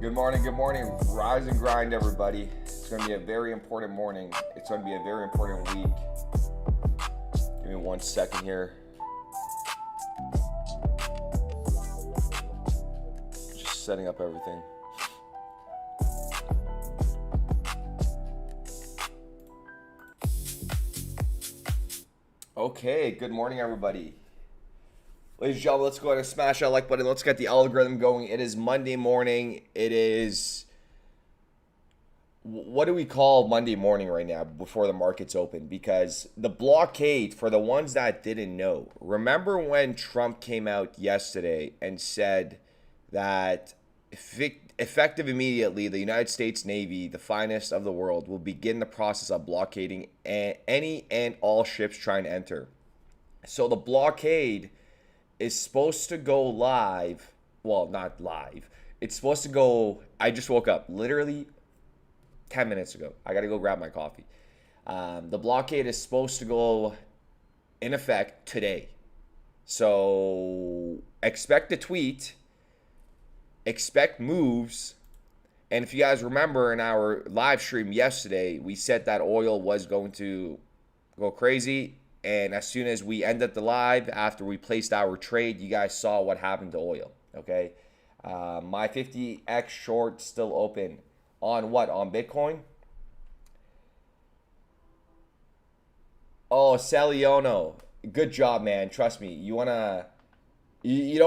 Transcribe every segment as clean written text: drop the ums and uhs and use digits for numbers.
Good morning. Rise and grind, everybody. It's going to be a very important morning. It's going to be a very important week. Give me 1 second here. Just setting up everything. Okay, good morning, everybody. Ladies and gentlemen, let's go ahead and smash that like button. Let's get the algorithm going. It is Monday morning. It is, what do we call Monday morning right now before the markets open? Because the blockade, for the ones that didn't know, remember when Trump came out yesterday and said that effective immediately, the United States Navy, the finest of the world, will begin the process of blockading any and all ships trying to enter. So the blockade is supposed to go live. Well, not live. It's supposed to go. I just woke up literally 10 minutes ago. I got to go grab my coffee. The blockade is supposed to go in effect today. So expect a tweet, expect moves. And if you guys remember in our live stream yesterday, we said that oil was going to go crazy. And as soon as we ended the live, after we placed our trade, you guys saw what happened to oil, okay? My 50x short still open. On what? On Bitcoin? Oh, Saliono. Good job, man. Trust me. You don't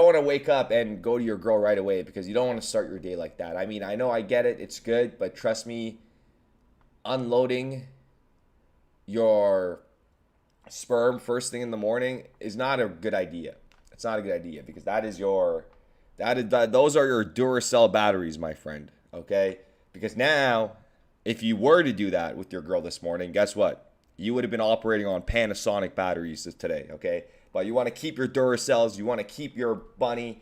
want to wake up and go to your girl right away because you don't want to start your day like that. I mean, I know I get it. It's good. But trust me, unloading your sperm first thing in the morning is not a good idea. It's not a good idea because those are your Duracell batteries, my friend. Okay? Because now, if you were to do that with your girl this morning, guess what? You would have been operating on Panasonic batteries today. Okay? But you want to keep your Duracells. You want to keep your bunny.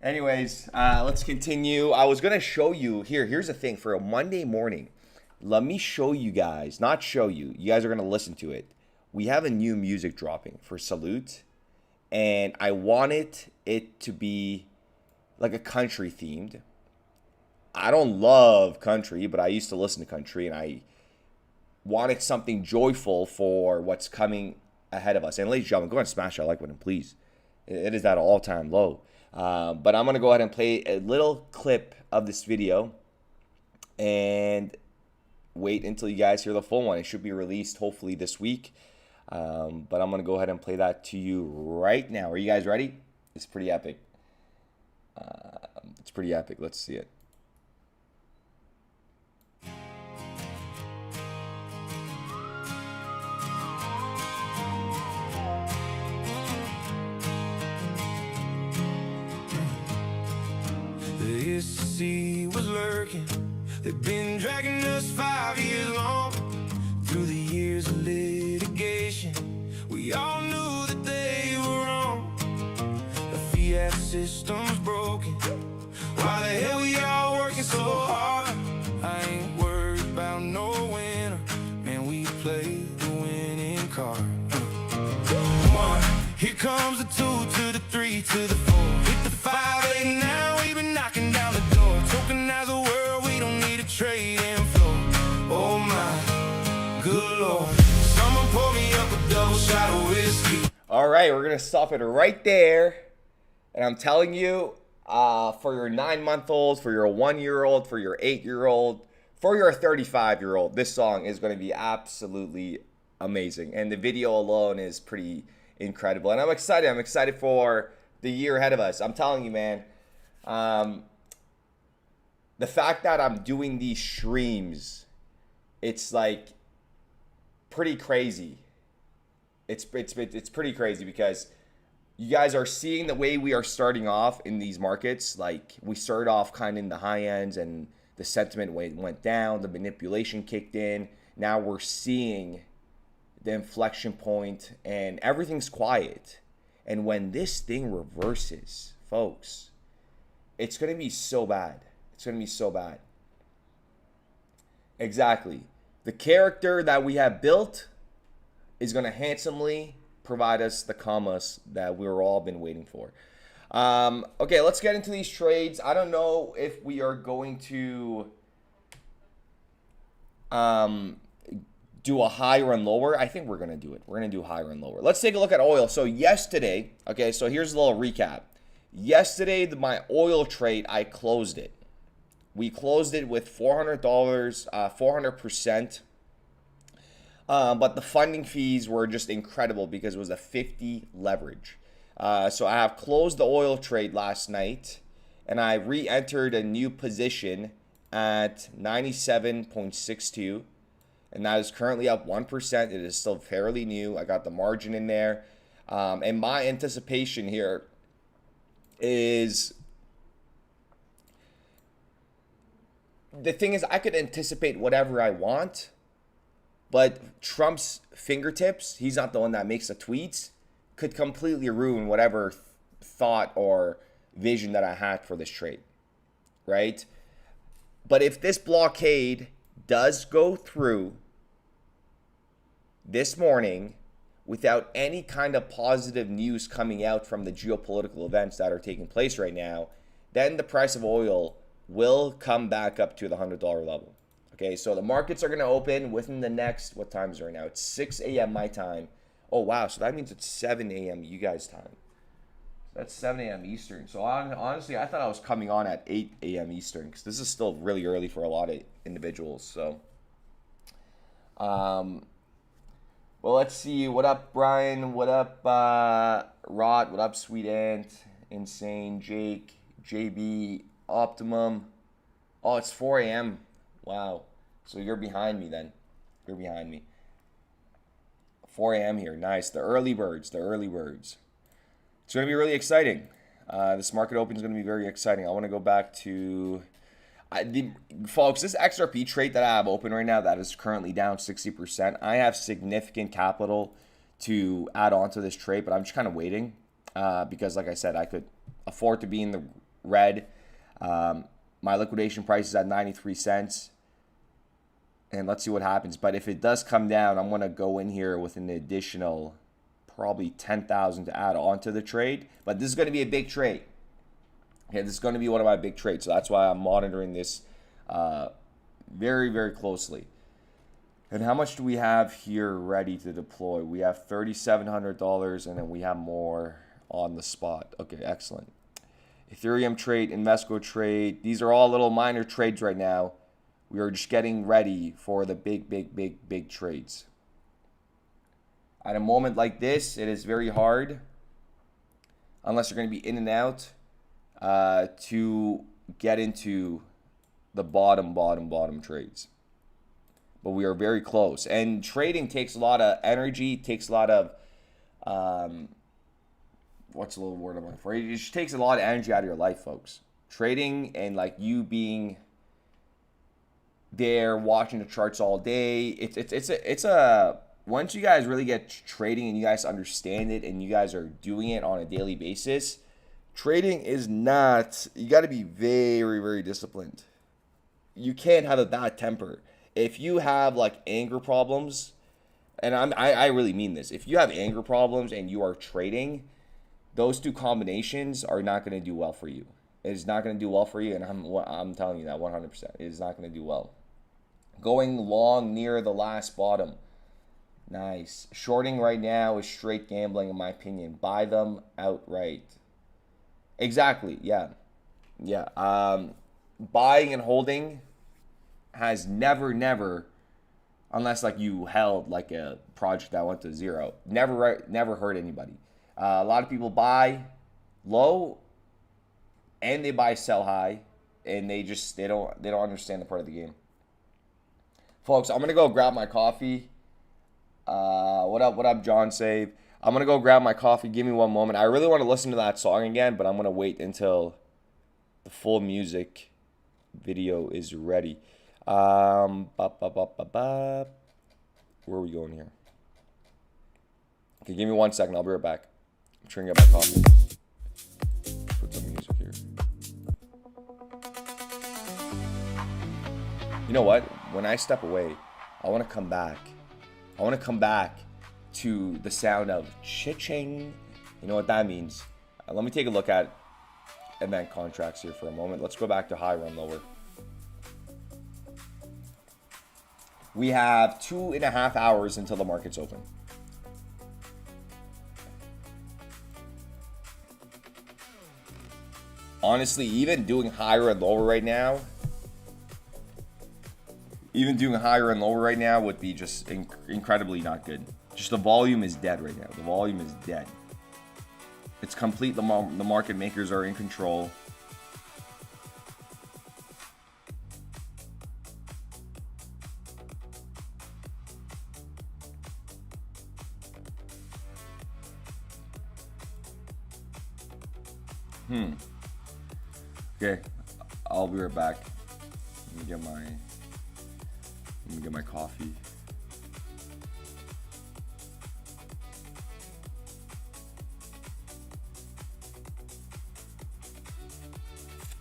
Anyways, let's continue. I was gonna show you here's the thing for a Monday morning. Let me show you guys, not show you. You guys are going to listen to it. We have a new music dropping for Salute. And I wanted it to be like a country themed. I don't love country, but I used to listen to country. And I wanted something joyful for what's coming ahead of us. And ladies and gentlemen, go ahead and smash that like button, please. It is at an all-time low. But I'm going to go ahead and play a little clip of this video. And wait until you guys hear the full one. It should be released hopefully this week. But I'm going to go ahead and play that to you right now. Are you guys ready? It's pretty epic. It's pretty epic. Let's see it. The sea was lurking. They've been dragging us 5 years long. Through the years of litigation, we all knew that they were wrong. The fiat system's broken. Why the hell we all working so hard? I ain't worried about no winner. Man, we played the winning card. 1, here comes the 2 to the 3 to the 4. Hit the 5, 8 now, we've been knocking down the door. Tokenize the world, we don't need a trading floor. Oh my good Lord. Someone pour me up a double shot of whiskey. All right, we're going to stop it right there. And I'm telling you, for your 9-month-old, for your 1-year-old, for your 8-year-old, for your 35-year-old, this song is going to be absolutely amazing. And the video alone is pretty incredible. And I'm excited. I'm excited for the year ahead of us. I'm telling you, man. The fact that I'm doing these streams, it's like pretty crazy. It's pretty crazy because you guys are seeing the way we are starting off in these markets. Like we started off kind of in the high ends and the sentiment went down, the manipulation kicked in. Now we're seeing the inflection point and everything's quiet. And when this thing reverses, folks, it's going to be so bad. It's going to be so bad. Exactly. The character that we have built is going to handsomely provide us the commas that we've all been waiting for. Okay, let's get into these trades. I don't know if we are going to do a higher and lower. I think we're going to do it. We're going to do higher and lower. Let's take a look at oil. So yesterday, okay, so here's a little recap. Yesterday, my oil trade, I closed it. We closed it with $400, 400%. But the funding fees were just incredible because it was a 50 leverage. So I have closed the oil trade last night, and I re-entered a new position at 97.62, and that is currently up 1%. It is still fairly new. I got the margin in there, and my anticipation here is, the thing is, I could anticipate whatever I want, but Trump's fingertips, he's not the one that makes the tweets, could completely ruin whatever thought or vision that I had for this trade, right? But if this blockade does go through this morning without any kind of positive news coming out from the geopolitical events that are taking place right now, then the price of oil will come back up to the $100 level. Okay, so the markets are going to open within the next, what time is it right now? It's 6 a.m. my time. Oh, wow, so that means it's 7 a.m. you guys' time. That's 7 a.m. Eastern. So honestly, I thought I was coming on at 8 a.m. Eastern because this is still really early for a lot of individuals. So, well, let's see. What up, Brian? What up, Rod? What up, Sweet Ant? Insane, Jake, JB, Optimum. Oh, it's 4 a.m. Wow. So you're behind me then. You're behind me. 4 a.m. here. Nice. The early birds. The early birds. It's going to be really exciting. This market open is going to be very exciting. I want to go back to... folks, this XRP trade that I have open right now that is currently down 60%. I have significant capital to add on to this trade, but I'm just kind of waiting because, like I said, I could afford to be in the red. My liquidation price is at 93 cents. And let's see what happens. But if it does come down, I'm going to go in here with an additional probably 10,000 to add on to the trade. But this is going to be a big trade. Okay, this is going to be one of my big trades. So that's why I'm monitoring this very, very closely. And how much do we have here ready to deploy? We have $3,700 and then we have more on the spot. Okay, excellent. Ethereum trade, Invesco trade. These are all little minor trades right now. We are just getting ready for the big trades. At a moment like this, it is very hard, unless you're going to be in and out, to get into the bottom trades. But we are very close. And trading takes a lot of energy, takes a lot of, what's a little word I'm looking for? It just takes a lot of energy out of your life, folks. Trading and like you being there watching the charts all day, it's a once you guys really get trading and you guys understand it and you guys are doing it on a daily basis, trading is not, you got to be very, very disciplined. You can't have a bad temper. If you have like anger problems, and I really mean this, if you have anger problems and you are trading, those two combinations are not going to do well for you. It is not going to do well for you, and I'm telling you that 100%. It is not going to do well. Going long near the last bottom. Nice. Shorting right now is straight gambling, in my opinion. Buy them outright. Exactly. Yeah. Buying and holding has never, unless like you held like a project that went to zero, never hurt anybody. A lot of people buy low and they buy sell high, and they don't understand the part of the game. Folks, I'm gonna go grab my coffee. What up, John Save? I'm gonna go grab my coffee. Give me one moment. I really want to listen to that song again, but I'm gonna wait until the full music video is ready. Where are we going here? Okay, give me 1 second. I'll be right back. I'm trying to get my coffee. Put some music here. You know what? When I step away, I want to come back. I want to come back to the sound of cha-ching. You know what that means? Let me take a look at event contracts here for a moment. Let's go back to high, run lower. We have 2.5 hours until the market's open. Honestly, even doing higher and lower right now, would be just incredibly not good. Just the volume is dead right now. The volume is dead. It's complete. The market makers are in control. Okay, I'll be right back. Let me get my coffee.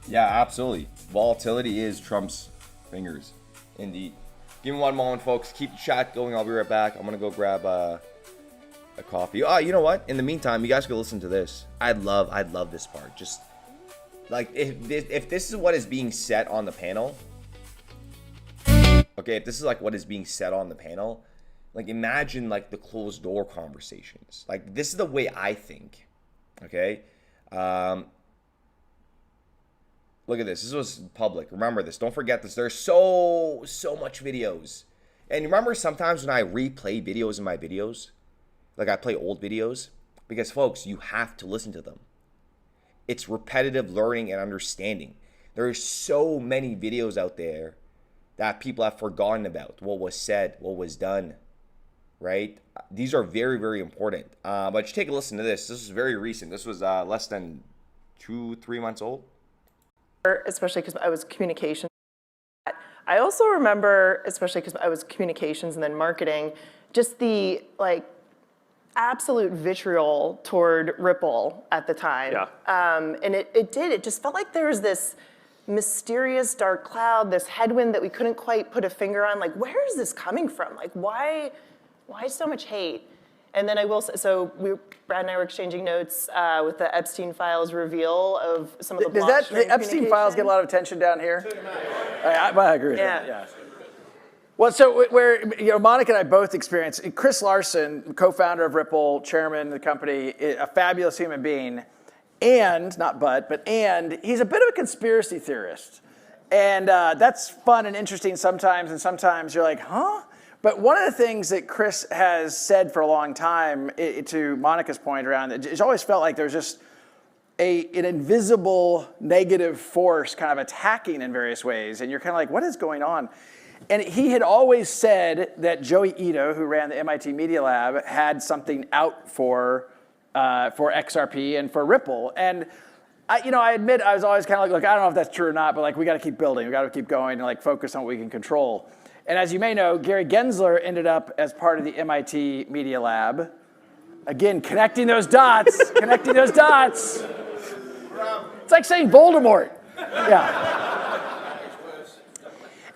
Yeah, absolutely. Volatility is Trump's fingers, indeed. Give me one moment, folks. Keep the chat going. I'll be right back. I'm gonna go grab a coffee. Oh, you know what? In the meantime, you guys can listen to this. I'd love this part. Just like if this is what is being said on the panel. Okay, if this is like what is being said on the panel, like imagine like the closed door conversations. Like this is the way I think. Okay. Look at this. This was public. Remember this. Don't forget this. There's so much videos. And remember sometimes when I replay videos in my videos, like I play old videos, because folks, you have to listen to them. It's repetitive learning and understanding. There's so many videos out there that people have forgotten about what was said, what was done, right? These are very, very important. But you take a listen to this. This is very recent. This was less than 2-3 months old. Especially because I was communications. I also remember, especially because I was communications and then marketing, just the like absolute vitriol toward Ripple at the time. Yeah. And it just felt like there was this mysterious dark cloud, this headwind that we couldn't quite put a finger on. Like, where is this coming from? Like, why so much hate? And then Brad and I were exchanging notes with the Epstein files reveal of some of the Does the Epstein files get a lot of attention down here? I agree with that. Yeah. Well, so where Monica and I both experienced, Chris Larson, co-founder of Ripple, chairman of the company, a fabulous human being, and he's a bit of a conspiracy theorist, and that's fun and interesting sometimes, and sometimes you're like, huh? But one of the things that Chris has said for a long time, to Monica's point around, it's always felt like there's just an invisible negative force kind of attacking in various ways, and you're kind of like, what is going on? And he had always said that Joey Ito, who ran the MIT Media Lab, had something out for XRP and for Ripple. And I admit I was always kind of like, look, I don't know if that's true or not, but like we got to keep building, we got to keep going, and like focus on what we can control. And as you may know, Gary Gensler ended up as part of the MIT Media Lab. Again, connecting those dots. It's like saying Voldemort. Yeah.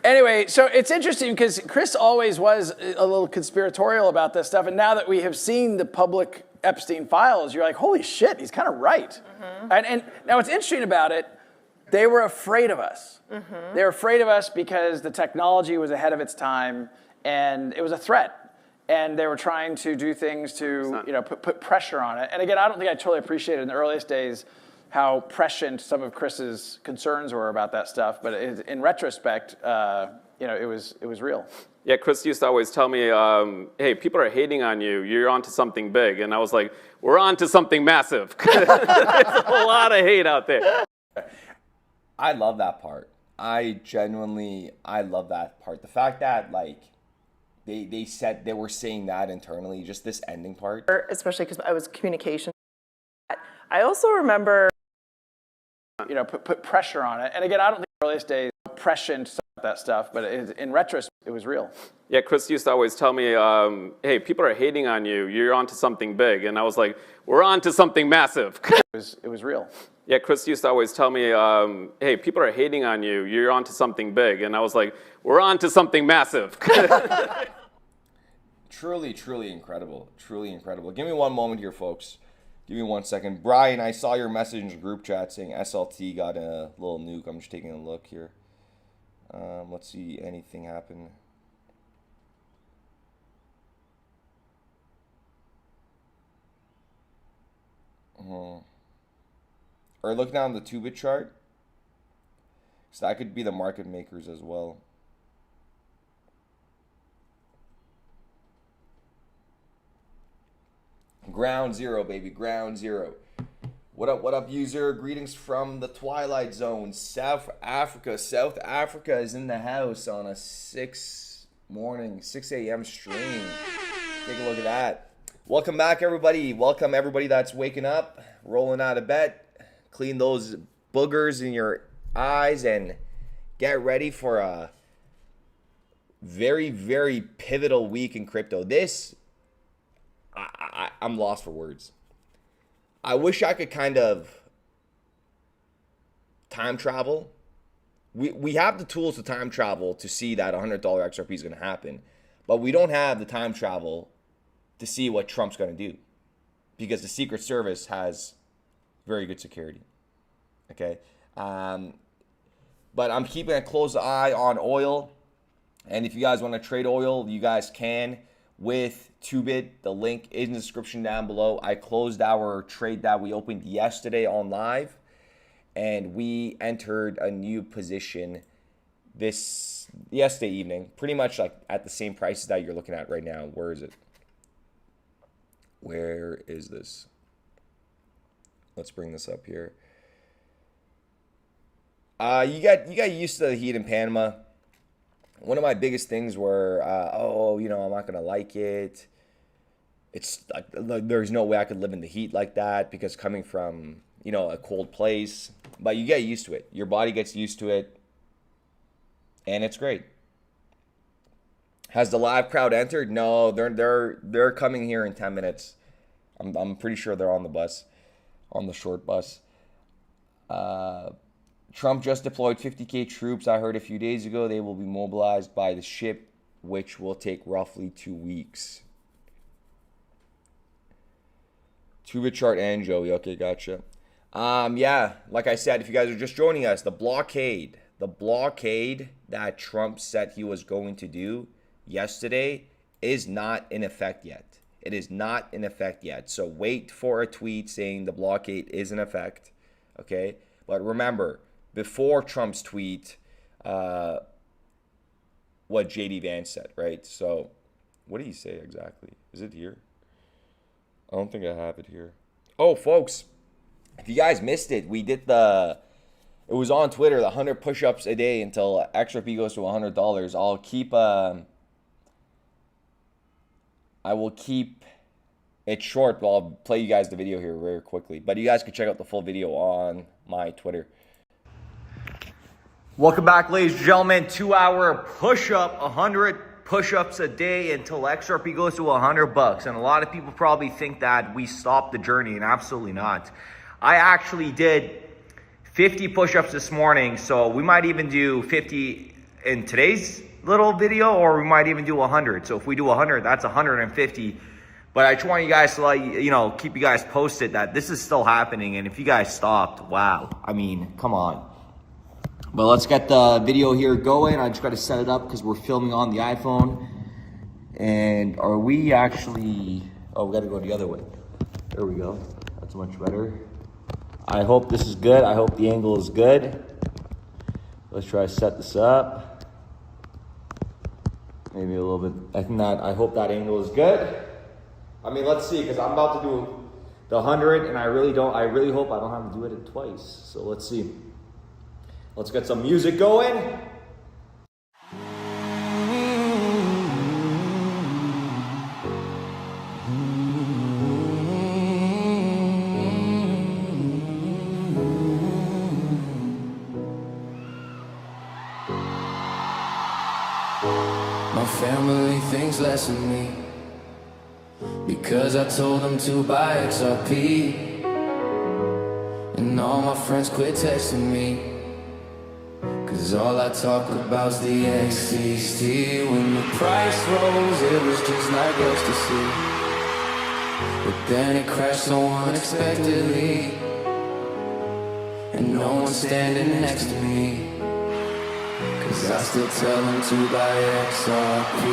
Anyway, so it's interesting because Chris always was a little conspiratorial about this stuff. And now that we have seen the public Epstein files, you're like, holy shit, he's kind of right. Mm-hmm. And now what's interesting about it, they were afraid of us. Mm-hmm. They were afraid of us because the technology was ahead of its time and it was a threat. And they were trying to do things to put pressure on it. And again, I don't think I totally appreciated in the earliest days how prescient some of Chris's concerns were about that stuff. But in retrospect, it was real. Yeah, Chris used to always tell me, hey, people are hating on you. You're onto something big. And I was like, we're onto something massive. There's a lot of hate out there. I love that part. I love that part. The fact that like they said they were saying that internally, just this ending part. Especially because I was communications. I also remember, put pressure on it. And again, I don't think in the earliest days prescient that stuff, but in retrospect, it was real. Yeah, Chris used to always tell me, hey, people are hating on you. You're onto something big. And I was like, we're onto something massive. It was real. Yeah, Chris used to always tell me, hey, people are hating on you. You're onto something big. And I was like, we're onto something massive. Truly, truly incredible. Truly incredible. Give me one moment here, folks. Give me 1 second. Brian, I saw your message in the group chat saying SLT got a little nuke. I'm just taking a look here. Let's see anything happen. Or look down the 2-bit chart. So that could be the market makers as well. Ground zero, baby. Ground zero. What up, user? Greetings from the Twilight Zone, South Africa. South Africa is in the house on a 6 a.m. stream. Take a look at that. Welcome back, everybody. Welcome, everybody that's waking up, rolling out of bed. Clean those boogers in your eyes and get ready for a very, very pivotal week in crypto. I'm lost for words. I wish I could kind of time travel. We have the tools to time travel to see that $100 XRP is going to happen, but we don't have the time travel to see what Trump's going to do, because the Secret Service has very good security. Okay, but I'm keeping a close eye on oil, and if you guys want to trade oil, you guys can with 2bit. The link is in the description down below. I closed our trade that we opened yesterday on live, and we entered a new position yesterday evening, pretty much like at the same prices that you're looking at right now. Where is it? Where is this? Let's bring this up here. You got used to the heat in Panama. One of my biggest things were, I'm not gonna like it. It's like there's no way I could live in the heat like that, because coming from a cold place. But you get used to it. Your body gets used to it, and it's great. Has the live crowd entered? No, they're coming here in 10 minutes. I'm pretty sure they're on the bus, on the short bus. Trump just deployed 50K troops. I heard a few days ago they will be mobilized by the ship, which will take roughly 2 weeks. 2-bit chart and Joey. Okay, gotcha. Yeah, like I said, if you guys are just joining us, the blockade that Trump said he was going to do yesterday is not in effect yet. It is not in effect yet. So wait for a tweet saying the blockade is in effect. Okay? But remember, before Trump's tweet, what JD Vance said, right? So what did he say exactly? Is it here? I don't think I have it here. Oh, folks, if you guys missed it, we did it was on Twitter, the 100 push-ups a day until XRP goes to $100. I will keep it short, but I'll play you guys the video here very quickly. But you guys can check out the full video on my Twitter. Welcome back, ladies and gentlemen. 2-hour push-up, 100 push-ups a day until XRP goes to $100. And a lot of people probably think that we stopped the journey, and absolutely not. I actually did 50 push-ups this morning, so we might even do 50 in today's little video, or we might even do 100. So if we do 100, that's 150. But I just want you guys to keep you guys posted that this is still happening. And if you guys stopped, wow, I mean, come on. But let's get the video here going. I just got to set it up because we're filming on the iPhone. And are we actually, we got to go the other way. There we go. That's much better. I hope this is good. I hope the angle is good. Let's try to set this up. Maybe a little bit. I hope that angle is good. I mean, let's see, because I'm about to do the 100, and I really hope I don't have to do it twice. So let's see. Let's get some music going. My family thinks less of me because I told them to buy XRP, and all my friends quit texting me cause all I talk about's the XCT. When the price rose, it was just like ecstasy. But then it crashed so unexpectedly, and no one's standing next to me. 'Cause I still tell them to buy XRP.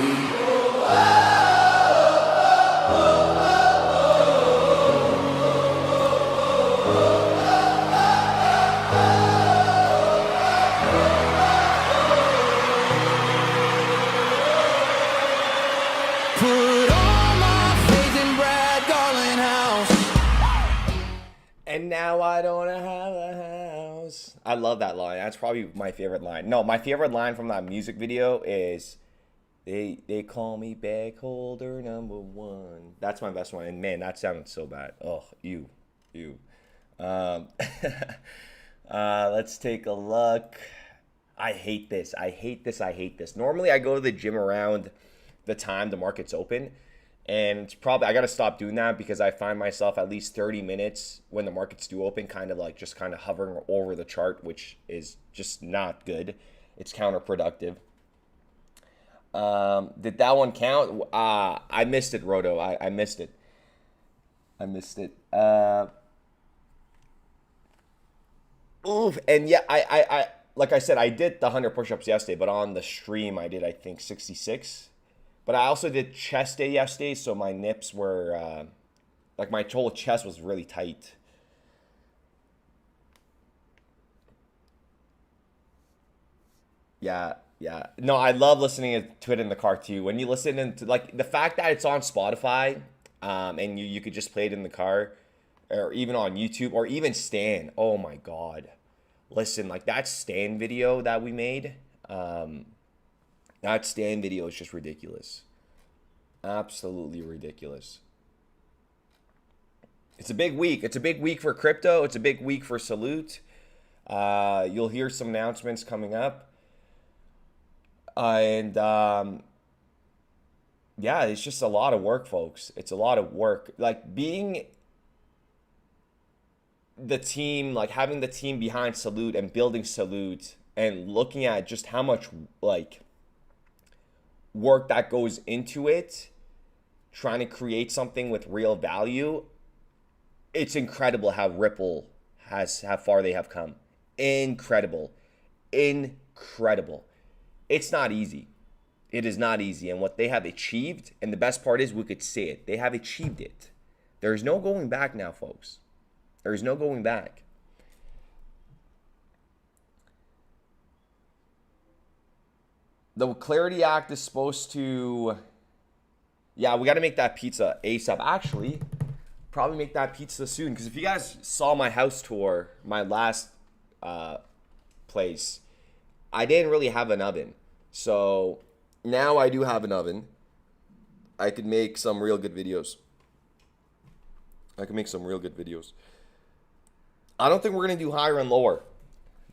Put all my faith in Brad Garland House. And now I don't have a house. I love that line. That's probably my favorite line. No, my favorite line from that music video is they call me bag holder number one. That's my best one. And man, that sounded so bad. Oh, ew. Let's take a look. I hate this. Normally I go to the gym around the time the market's open, and it's probably, I got to stop doing that because I find myself at least 30 minutes when the markets do open kind of hovering over the chart, which is just not good. It's counterproductive. Did that one count? I missed it, Roto. I missed it. Oof. And yeah, I like I said, I did the 100 push-ups yesterday, but on the stream I did, I think, 66. But I also did chest day yesterday, so my nips were, my whole chest was really tight. Yeah. No, I love listening to it in the car too. When you listen to, the fact that it's on Spotify, and you could just play it in the car, or even on YouTube, or even Stan. Oh my God. Listen, that Stan video that we made, that Stan video is just ridiculous. Absolutely ridiculous. It's a big week. It's a big week for crypto. It's a big week for Salute. You'll hear some announcements coming up. Yeah, it's just a lot of work, folks. It's a lot of work. Being the team, having the team behind Salute and building Salute and looking at just how much, work that goes into it, trying to create something with real value. It's incredible how Ripple how far they have come. Incredible. It's not easy. It is not easy. And what they have achieved, and the best part is we could say it, they have achieved it. There's no going back now, folks. There's no going back. The Clarity Act is supposed to, yeah, we got to make that pizza ASAP. Actually, probably make that pizza soon. Because if you guys saw my house tour, my last place, I didn't really have an oven. So now I do have an oven. I could make some real good videos. I don't think we're going to do higher and lower.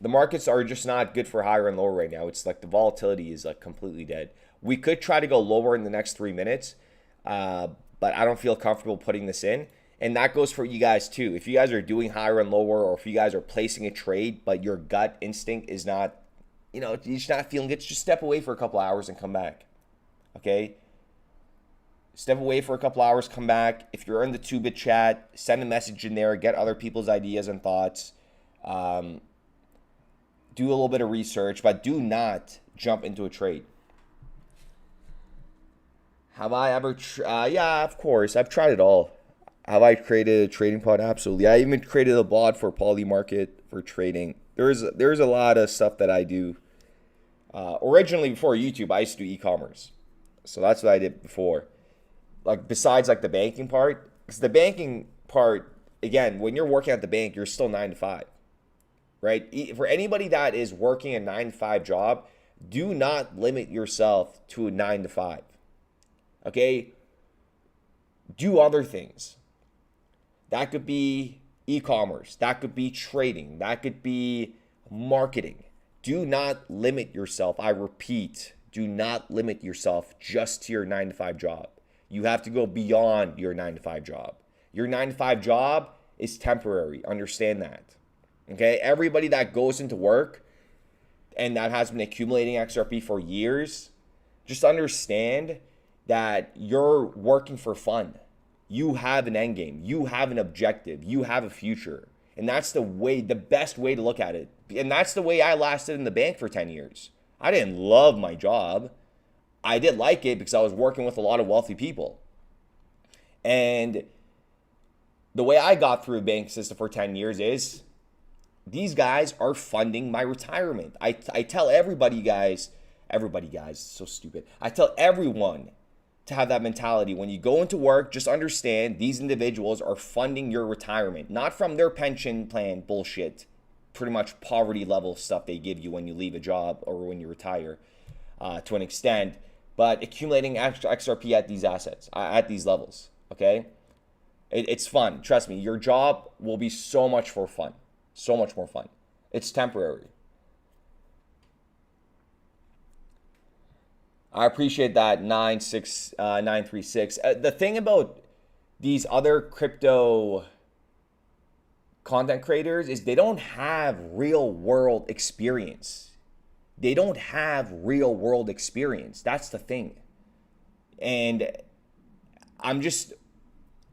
The markets are just not good for higher and lower right now. It's the volatility is completely dead. We could try to go lower in the next 3 minutes, but I don't feel comfortable putting this in. And that goes for you guys too. If you guys are doing higher and lower, or if you guys are placing a trade, but your gut instinct is not, you're just not feeling it, just step away for a couple hours and come back. Okay? Step away for a couple hours, come back. If you're in the 2-bit chat, send a message in there, get other people's ideas and thoughts. Do a little bit of research, but do not jump into a trade. Have I ever? Yeah, of course. I've tried it all. Have I created a trading pod? Absolutely. I even created a bot for Polymarket for trading. There's a lot of stuff that I do. Originally, before YouTube, I used to do e-commerce. So that's what I did before. Besides the banking part. Because the banking part, again, when you're working at the bank, you're still 9 to 5. Right? For anybody that is working a 9 to 5 job, do not limit yourself to a 9 to 5. Okay? Do other things. That could be e-commerce. That could be trading. That could be marketing. Do not limit yourself. I repeat, do not limit yourself just to your 9 to 5 job. You have to go beyond your 9 to 5 job. Your 9 to 5 job is temporary. Understand that. Okay? Everybody that goes into work and that has been accumulating XRP for years, just understand that you're working for fun. you have an end game, you have an objective, you have a future. And that's the best way to look at it. And that's the way I lasted in the bank for 10 years. I didn't love my job. I did like it because I was working with a lot of wealthy people. And the way I got through a bank system for 10 years is these guys are funding my retirement. I tell everybody guys, so stupid. I tell everyone to have that mentality. When you go into work, just understand these individuals are funding your retirement, not from their pension plan bullshit, pretty much poverty level stuff they give you when you leave a job or when you retire to an extent, but accumulating extra XRP at these assets, at these levels, okay? It's fun. Trust me, your job will be so much more fun. So much more fun. It's temporary. I appreciate that 936. The thing about these other crypto content creators is they don't have real world experience. They don't have real world experience. That's the thing. And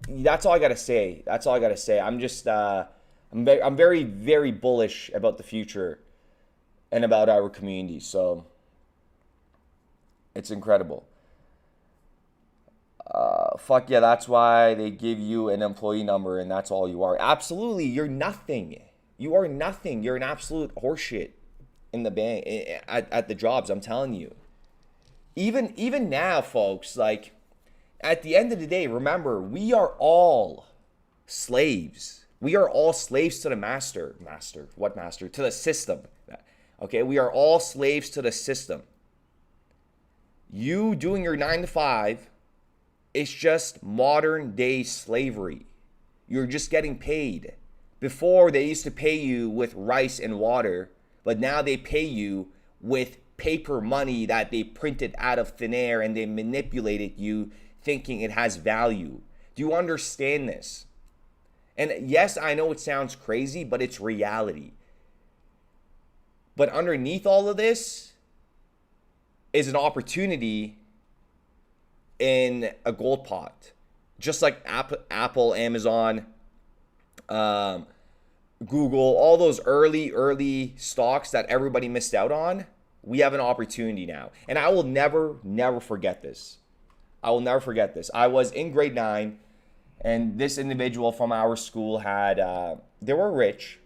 that's all I got to say. That's all I got to say. I'm very, very bullish about the future and about our community. So it's incredible. Fuck yeah, that's why they give you an employee number and that's all you are. Absolutely, you're nothing. You are nothing. You're an absolute horseshit in the bank, at the jobs, I'm telling you. Even now, folks, like, at the end of the day, remember, we are all slaves. We are all slaves to the master. What master? To the system. Okay, we are all slaves to the system. You doing your 9 to 5, it's just modern day slavery. You're just getting paid. Before, they used to pay you with rice and water, but now they pay you with paper money that they printed out of thin air and they manipulated you thinking it has value. Do you understand this? And yes, I know it sounds crazy, but it's reality. But underneath all of this is an opportunity in a gold pot. Just like Apple, Amazon, Google, all those early stocks that everybody missed out on, we have an opportunity now. And I will never forget this. I will never forget this. I was in grade 9, and this individual from our school had, they were rich.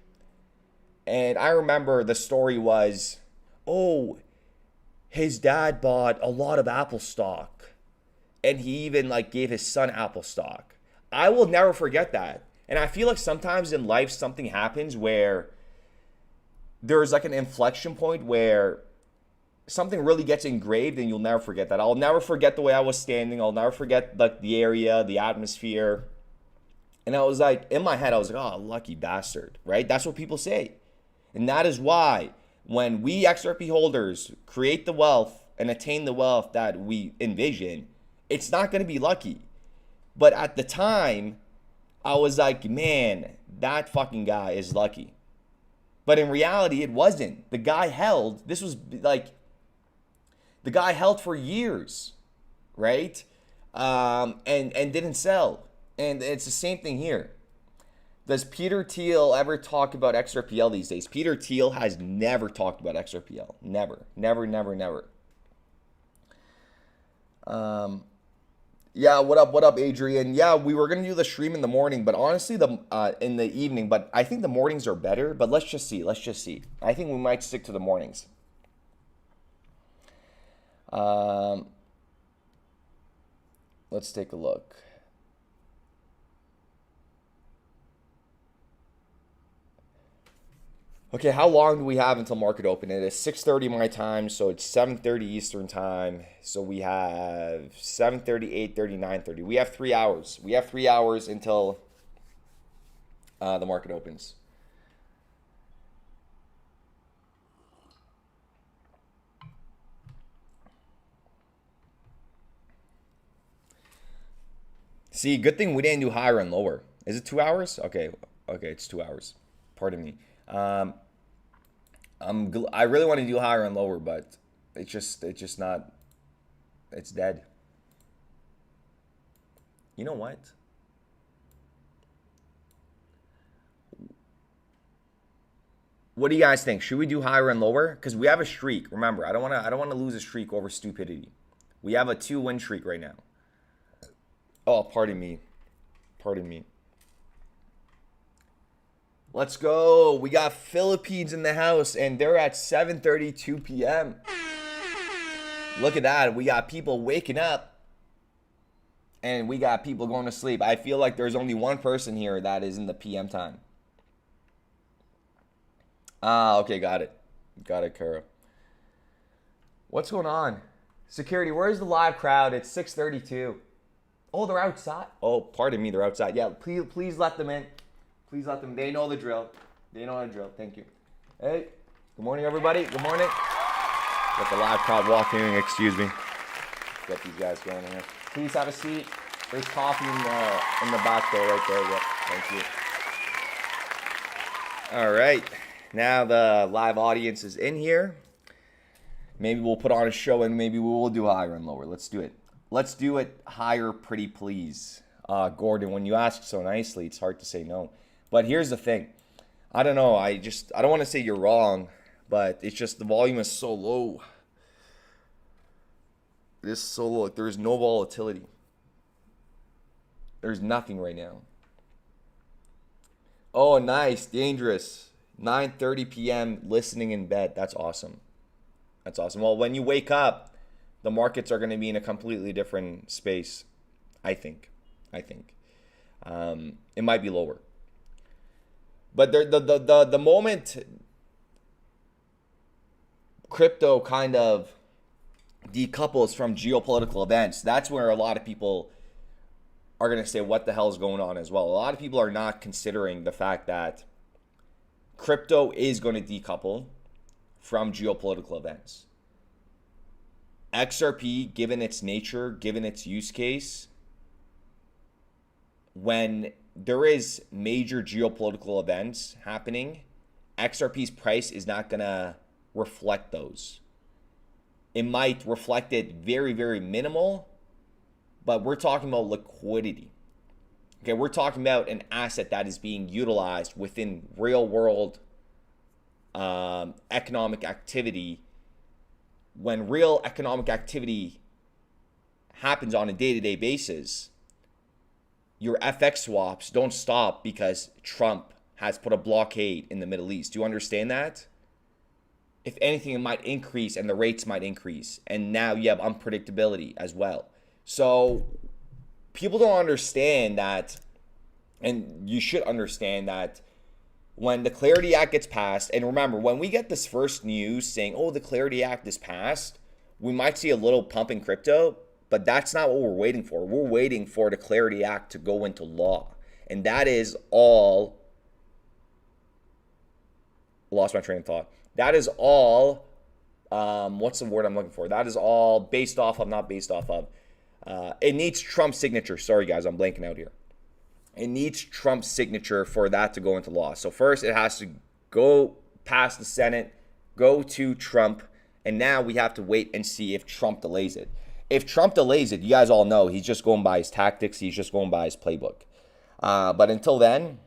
And I remember the story was, oh, his dad bought a lot of Apple stock. And he even gave his son Apple stock. I will never forget that. And I feel like sometimes in life something happens where there's an inflection point where something really gets engraved and you'll never forget that. I'll never forget the way I was standing. I'll never forget the area, the atmosphere. And I was in my head, I was oh, lucky bastard, right? That's what people say. And that is why when we XRP holders create the wealth and attain the wealth that we envision, it's not going to be lucky. But at the time, I was man, that fucking guy is lucky. But in reality, it wasn't. The guy held. This was the guy held for years, right? And didn't sell. And it's the same thing here. Does Peter Thiel ever talk about XRPL these days? Peter Thiel has never talked about XRPL. Never. Yeah, what up, Adrian? Yeah, we were gonna do the stream in the morning, but honestly, in the evening. But I think the mornings are better. But let's just see. I think we might stick to the mornings. Let's take a look. Okay, how long do we have until market open? It is 6:30 my time, so it's 7:30 Eastern time. So we have 7:30, 8:30, 9:30. We have 3 hours. We have 3 hours until the market opens. See, good thing we didn't do higher and lower. Is it 2 hours? Okay, it's 2 hours. Pardon me. I really want to do higher and lower, but it's just not. It's dead. You know what? What do you guys think? Should we do higher and lower? Because we have a streak. Remember, I don't want to lose a streak over stupidity. We have a 2-win streak right now. Oh, pardon me. Pardon me. Let's go. We got Philippines in the house, and they're at 7:32 p.m. Look at that. We got people waking up, and we got people going to sleep. I feel like there's only one person here that is in the PM time. Ah, okay, got it. Got it, Kara. What's going on? Security, where's the live crowd? It's 6:32. Oh, they're outside. Oh, pardon me, they're outside. Yeah, please let them in. Please let them. They know the drill. They know the drill. Thank you. Hey, good morning, everybody. Good morning. Let the live crowd walk in. Excuse me. Get these guys going in here. Please have a seat. There's coffee in the back there, right there. Yep. Thank you. All right. Now the live audience is in here. Maybe we'll put on a show and maybe we will do higher and lower. Let's do it. Let's do it higher, pretty please. Gordon, when you ask so nicely, it's hard to say no. But here's the thing. I don't know. I don't want to say you're wrong, but it's just the volume is so low. It is so low. There's no volatility. There's nothing right now. Oh, nice. Dangerous. 9:30 p.m. listening in bed. That's awesome. That's awesome. Well, when you wake up, the markets are going to be in a completely different space, I think. It might be lower. But the moment crypto kind of decouples from geopolitical events, that's where a lot of people are going to say, what the hell is going on as well? A lot of people are not considering the fact that crypto is going to decouple from geopolitical events. XRP, given its nature, given its use case, when there is major geopolitical events happening, XRP's price is not going to reflect those. It might reflect it very, very minimal, but we're talking about liquidity. Okay, we're talking about an asset that is being utilized within real world economic activity. When real economic activity happens on a day-to-day basis, your FX swaps don't stop because Trump has put a blockade in the Middle East. Do you understand that? If anything, it might increase and the rates might increase. And now you have unpredictability as well. So people don't understand that, and you should understand that when the Clarity Act gets passed, and remember, when we get this first news saying, oh, the Clarity Act is passed, we might see a little pump in crypto, but that's not what we're waiting for. We're waiting for the Clarity Act to go into law. And that is all, lost my train of thought. That is all, what's the word I'm looking for? That is all based off of, not based off of. It needs Trump's signature. Sorry, guys, I'm blanking out here. It needs Trump's signature for that to go into law. So first it has to go past the Senate, go to Trump, and now we have to wait and see if Trump delays it. If Trump delays it, you guys all know he's just going by his tactics. He's just going by his playbook. But until then,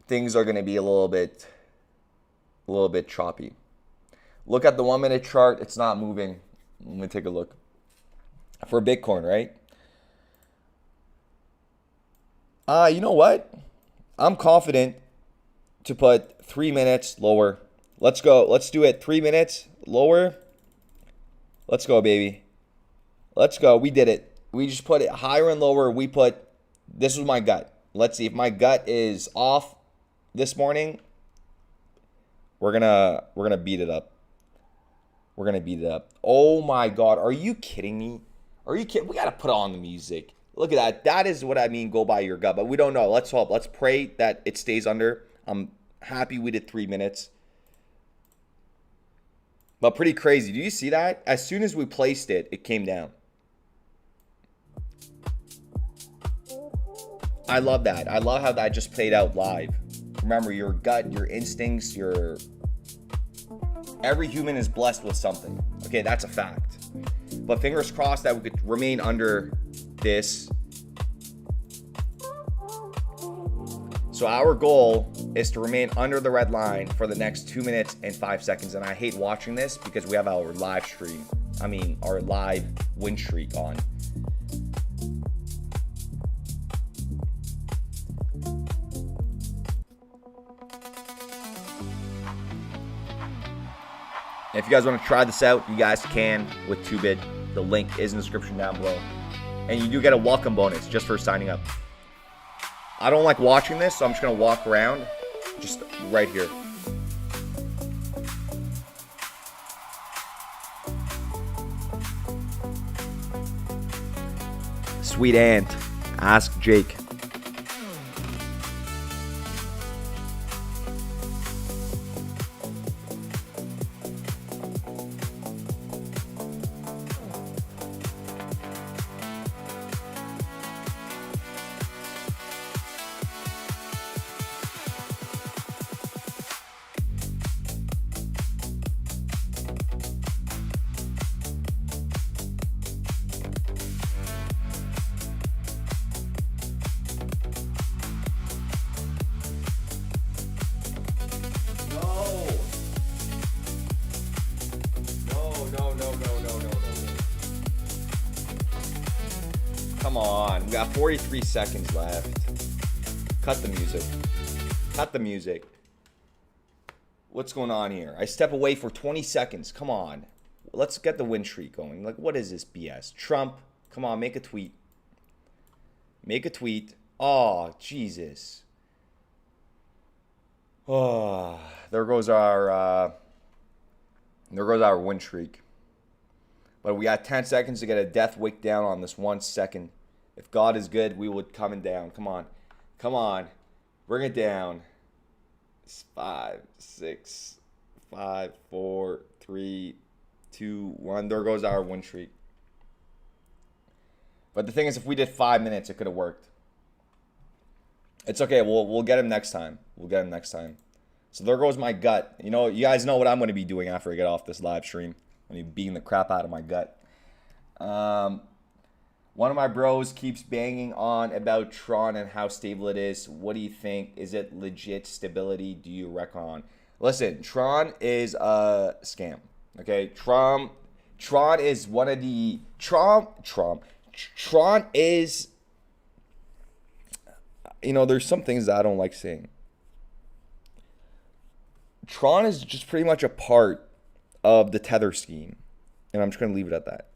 things are going to be a little bit choppy. Look at the 1-minute chart. It's not moving. Let me take a look. For Bitcoin, right? You know what? I'm confident to put 3 minutes lower. Let's go. Let's do it. 3 minutes lower. Let's go, baby. Let's go. We did it. We just put it higher and lower. This was my gut. Let's see if my gut is off this morning. We're gonna beat it up. We're gonna beat it up. Oh my God. Are you kidding me? Are you kidding? We gotta put on the music. Look at that. That is what I mean, go by your gut. But we don't know. Let's hope. Let's pray that it stays under. I'm happy we did 3 minutes. But pretty crazy. Do you see that? As soon as we placed it, it came down. I love that. I love how that just played out live. Remember, your gut, your instincts, every human is blessed with something. Okay, that's a fact. But fingers crossed that we could remain under this. So our goal is to remain under the red line for the next 2 minutes and 5 seconds. And I hate watching this because we have our live stream. Our live win streak on. If you guys want to try this out, you guys can with 2bid. The link is in the description down below. And you do get a welcome bonus just for signing up. I don't like watching this, so I'm just going to walk around just right here. Sweet Ant, ask Jake. Come on, we got 43 seconds left. Cut the music. Cut the music. What's going on here? I step away for 20 seconds. Come on. Let's get the win streak going. Like, what is this BS? Trump, come on, make a tweet. Make a tweet. Oh, Jesus. Oh, there goes our win streak. But we got 10 seconds to get a death wick down on this 1 second. If God is good, we would coming down. Come on. Come on. Bring it down. 5, 6, 5, 4, 3, 2, 1. There goes our win streak. But the thing is, if we did 5 minutes, it could have worked. It's okay. We'll get him next time. We'll get him next time. So there goes my gut. You know, you guys know what I'm going to be doing after I get off this live stream. I'm going to be beating the crap out of my gut. One of my bros keeps banging on about Tron and how stable it is. What do you think? Is it legit stability? Do you reckon? Listen, Tron is a scam. Okay, Tron is one of the Tron is. You know, there's some things that I don't like saying. Tron is just pretty much a part of the Tether scheme, and I'm just gonna leave it at that.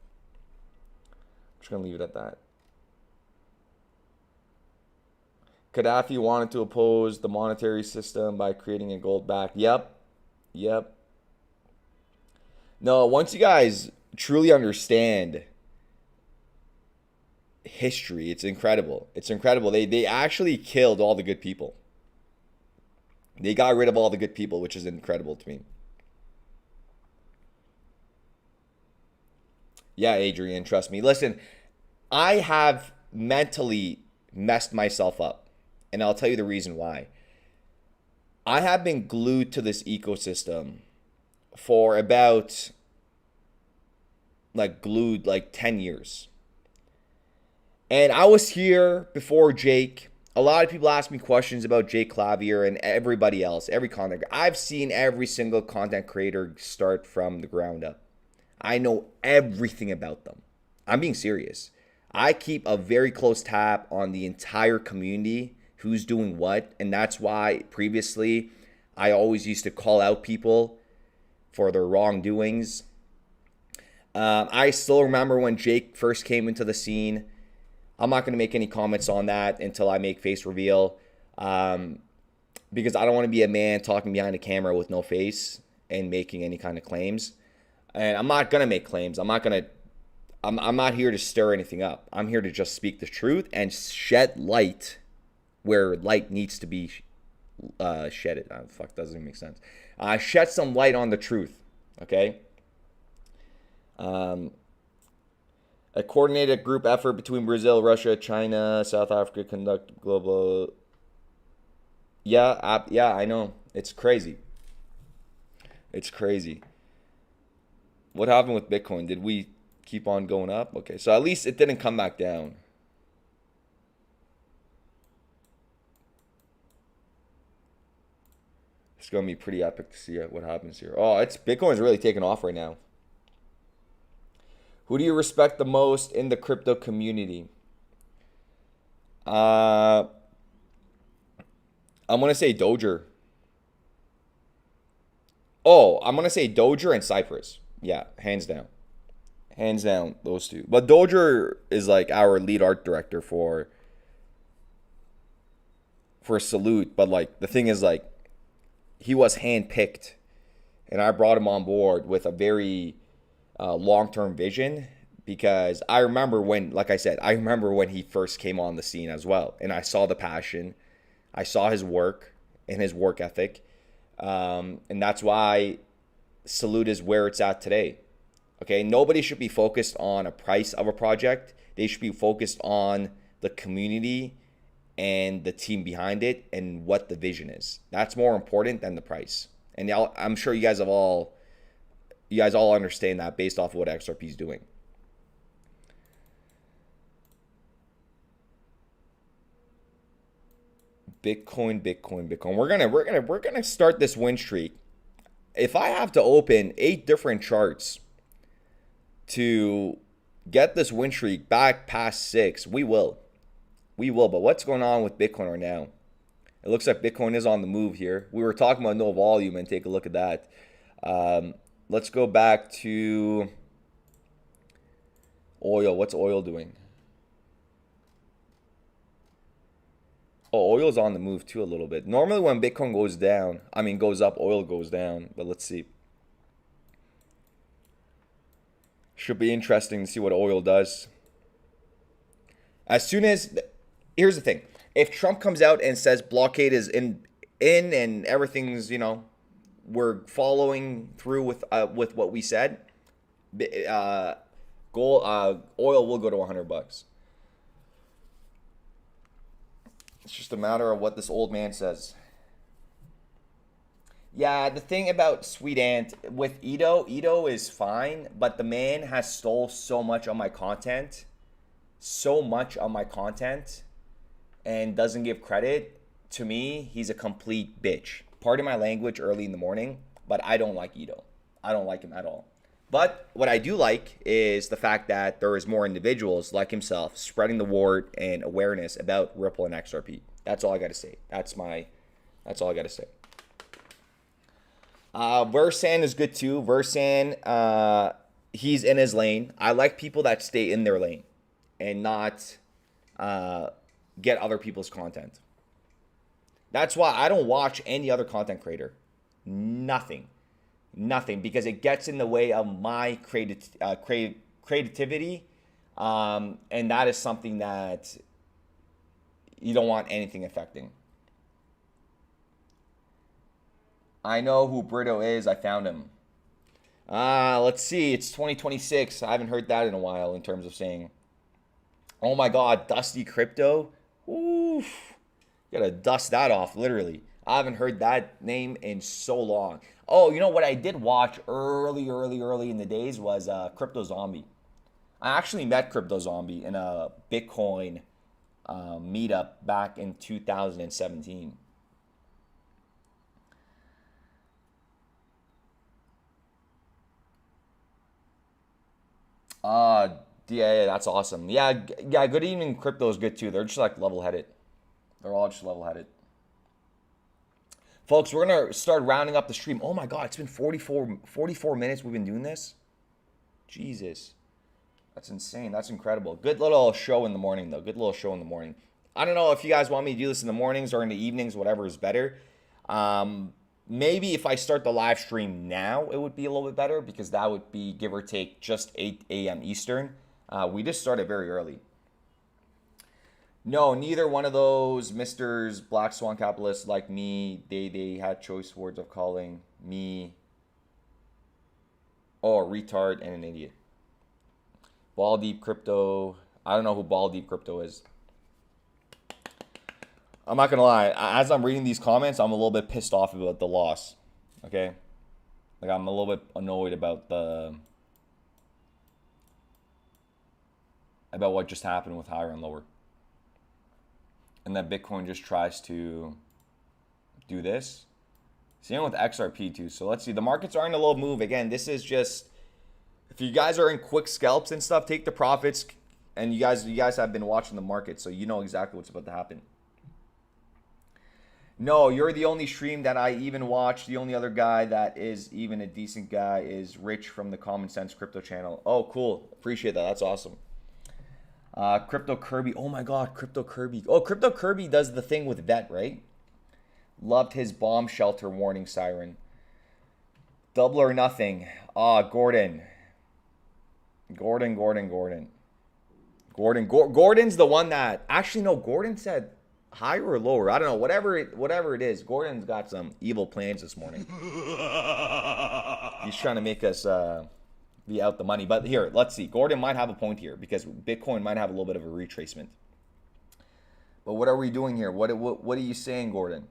Gaddafi wanted to oppose the monetary system by creating a gold-backed. Yep. No, once you guys truly understand history, it's incredible. They actually killed all the good people. They got rid of all the good people, which is incredible to me. Yeah, Adrian, trust me. Listen, I have mentally messed myself up, and I'll tell you the reason why. I have been glued to this ecosystem for about, 10 years. And I was here before Jake. A lot of people ask me questions about Jake Clavier and everybody else, every content. I've seen every single content creator start from the ground up. I know everything about them. I'm being serious. I keep a very close tab on the entire community, who's doing what, and that's why previously I always used to call out people for their wrongdoings. I still remember when Jake first came into the scene. I'm not going to make any comments on that until I make face reveal, because I don't want to be a man talking behind a camera with no face and making any kind of claims. And I'm not going to make claims. I'm not here to stir anything up. I'm here to just speak the truth and shed light where light needs to be shedded. Doesn't even make sense. Shed some light on the truth, okay? A coordinated group effort between Brazil, Russia, China, South Africa conduct global. Yeah, I know. It's crazy. What happened with Bitcoin? Did we keep on going up? Okay, so at least it didn't come back down. It's going to be pretty epic to see what happens here. Oh, Bitcoin's really taking off right now. Who do you respect the most in the crypto community? I'm going to say Doger. Oh, I'm going to say Doger and Cypress. Yeah, hands down. Hands down, those two. But Doger is like our lead art director for Salute. But like the thing is, like, he was handpicked, and I brought him on board with a very long-term vision, because I remember when, like I said, I remember when he first came on the scene as well, and I saw the passion, I saw his work and his work ethic, and that's why Salute is where it's at today. Okay, nobody should be focused on a price of a project. They should be focused on the community and the team behind it and what the vision is. That's more important than the price. And I'm sure you guys all understand that based off of what XRP is doing. Bitcoin. We're gonna start this win streak. If I have to open 8 different charts to get this win streak back past 6, we will. But what's going on with Bitcoin right now? It looks like Bitcoin is on the move here. We were talking about no volume, and take a look at that. Let's go back to oil. What's oil doing? Oh, oil's on the move too a little bit. Normally when Bitcoin goes up, oil goes down. But let's see. Should be interesting to see what oil does. Here's the thing. If Trump comes out and says blockade is in and everything's, we're following through with what we said, oil will go to $100. It's just a matter of what this old man says. Yeah, the thing about Sweet Ant with Ito is fine, but the man has stole so much of my content, and doesn't give credit. To me, he's a complete bitch. Pardon my language early in the morning, but I don't like Ito. I don't like him at all. But what I do like is the fact that there is more individuals like himself spreading the word and awareness about Ripple and XRP. That's all I got to say. That's all I got to say. Versan is good too. Versan, he's in his lane. I like people that stay in their lane and not get other people's content. That's why I don't watch any other content creator. Nothing, because it gets in the way of my creativity, and that is something that you don't want anything affecting. I know who Brito is. I found him. Let's see. It's 2026. I haven't heard that in a while in terms of saying, oh my God, Dusty Crypto. Oof. Gotta dust that off, literally. I haven't heard that name in so long. Oh, you know what I did watch early in the days was Crypto Zombie. I actually met Crypto Zombie in a Bitcoin meetup back in 2017. Yeah, that's awesome. Yeah, good evening crypto is good too. They're just like level-headed. They're all just level-headed. Folks, we're going to start rounding up the stream. Oh my God, it's been 44 minutes we've been doing this. Jesus. That's insane. That's incredible. Good little show in the morning, though. Good little show in the morning. I don't know if you guys want me to do this in the mornings or in the evenings, whatever is better. Maybe if I start the live stream now, it would be a little bit better because that would be, give or take, just 8 a.m. Eastern. We just started very early. No, neither one of those Misters, Black Swan capitalists like me, they had choice words of calling me a retard and an idiot. Ball Deep Crypto. I don't know who Ball Deep Crypto is. I'm not going to lie. As I'm reading these comments, I'm a little bit pissed off about the loss. Okay? Like, I'm a little bit annoyed about what just happened with higher and lower. And that Bitcoin just tries to do this. Same with XRP too. So let's see. The markets are in a little move. Again, this is just, if you guys are in quick scalps and stuff, take the profits. And you guys have been watching the market, so you know exactly what's about to happen. No, you're the only stream that I even watch. The only other guy that is even a decent guy is Rich from the Common Sense Crypto channel. Oh, cool. Appreciate that. That's awesome. Crypto Kirby. Oh my God, Crypto Kirby. Oh, Crypto Kirby does the thing with Vet, right? Loved his bomb shelter warning siren. Double or nothing. Gordon. Gordon's the one that, actually no, Gordon said higher or lower. I don't know. Whatever it is. Gordon's got some evil plans this morning. He's trying to make us be out the money. But here, let's see. Gordon might have a point here because Bitcoin might have a little bit of a retracement. But what are we doing here? What are you saying, Gordon?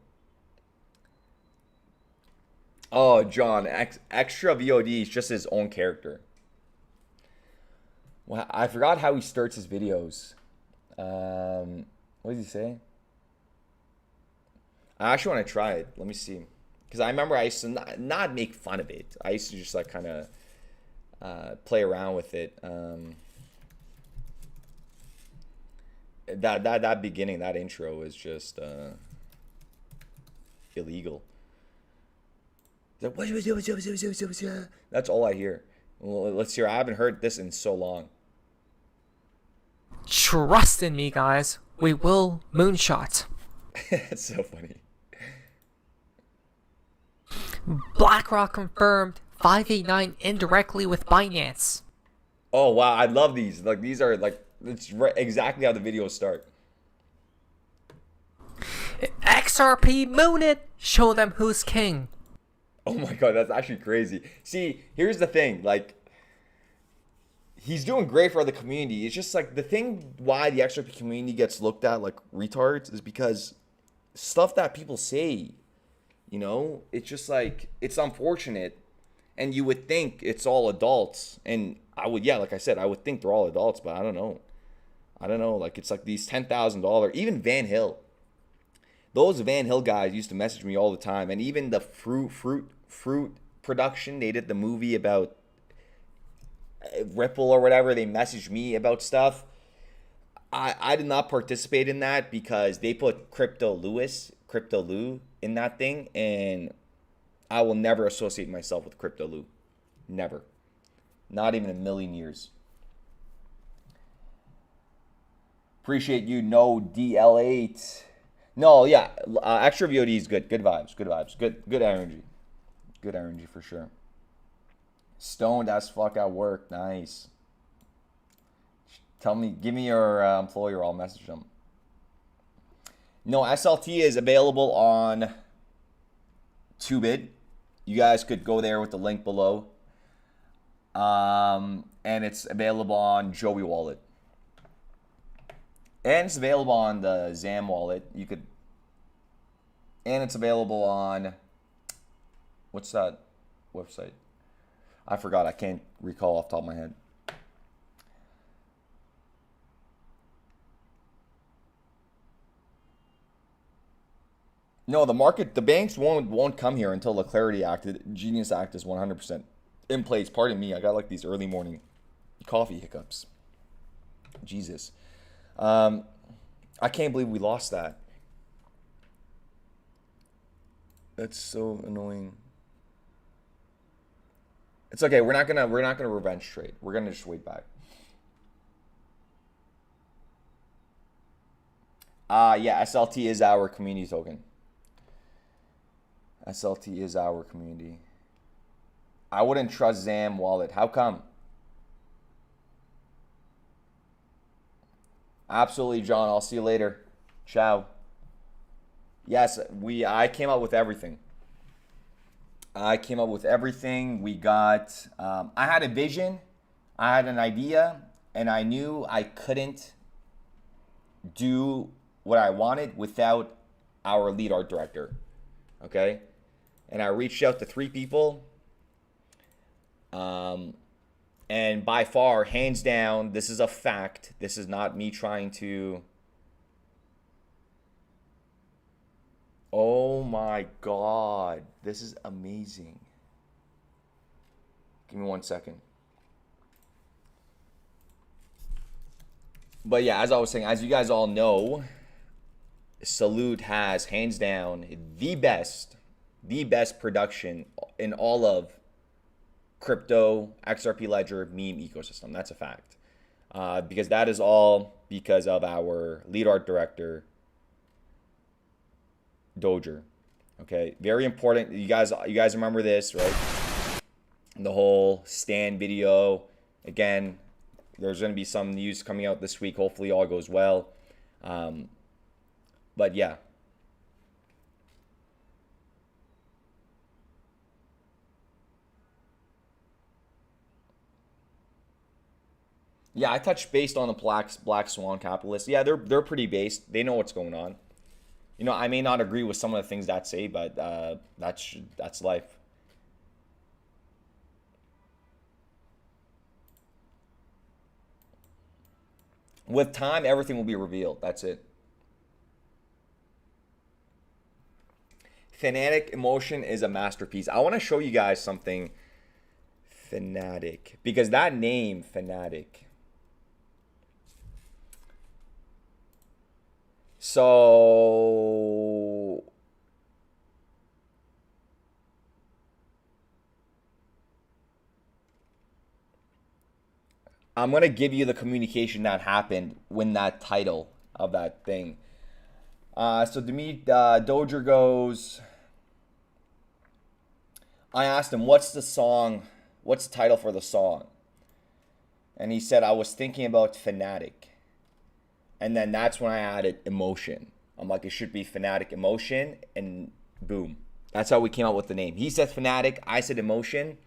Oh, John, extra VOD is just his own character. Well, I forgot how he starts his videos. What does he say? I actually want to try it. Let me see. Because I remember I used to not make fun of it. I used to just like kind of play around with it. That beginning, that intro was just illegal. That's all I hear. Well, let's hear. I haven't heard this in so long. Trust in me, guys. We will moonshot. That's so funny. BlackRock confirmed 589 indirectly with Binance. Oh wow, I love these. Like these are like it's exactly how the videos start. XRP moon it. Show them who's king. Oh my God, that's actually crazy. See, here's the thing. Like, he's doing great for the community. It's just like the thing why the XRP community gets looked at like retards is because stuff that people say, you know, it's just like, it's unfortunate. And you would think it's all adults. And I would, yeah, like I said, I would think they're all adults, but I don't know. Like, it's like these $10,000, even Van Hill. Those Van Hill guys used to message me all the time. And even the fruit production, they did the movie about Ripple or whatever. They messaged me about stuff. I did not participate in that because they put Crypto Lou in that thing. And I will never associate myself with Crypto Lou. Never. Not even a million years. Appreciate you, no DL8. No, yeah, extra VOD is good. Good vibes. Good energy. Good energy for sure. Stoned as fuck at work. Nice. Give me your employer. I'll message them. No, SLT is available on 2bid. You guys could go there with the link below. And it's available on Joey Wallet. And it's available on the Zam wallet. And it's available on, what's that website? I forgot. I can't recall off the top of my head. No, the banks won't come here until the Clarity Act, the Genius Act is 100% in place. Pardon me. I got like these early morning coffee hiccups. Jesus. I can't believe we lost that. That's so annoying. It's okay. We're not gonna revenge trade. We're gonna just wait back. Yeah, SLT is our community token. SLT is our community. I wouldn't trust Zam wallet. How come? Absolutely, John. I'll see you later. Ciao. Yes, I came up with everything. We got, I had a vision, I had an idea, and I knew I couldn't do what I wanted without our lead art director. Okay? And I reached out to 3 people. And by far, hands down, this is a fact. This is not me trying to Oh my God. This is amazing. Give me 1 second. But yeah, as I was saying, as you guys all know, Salute has hands down the best production in all of crypto, XRP ledger, meme ecosystem. That's a fact. Because that is all because of our lead art director, Doger. Okay, very important. You guys remember this, right? The whole Stan video. Again, there's going to be some news coming out this week. Hopefully all goes well. But yeah. Yeah, I touched based on the Black Swan capitalists. Yeah, they're pretty based. They know what's going on. You know, I may not agree with some of the things that say, but that's life. With time, everything will be revealed. That's it. Fanatic Emotion is a masterpiece. I want to show you guys something. Fanatic, because that name, Fanatic. So I'm going to give you the communication that happened when that title of that thing. So Doger goes, I asked him, what's the title for the song? And he said, I was thinking about Fanatic. And then that's when I added emotion. I'm like, it should be Fanatic Emotion, and boom. That's how we came up with the name. He said Fanatic, I said emotion,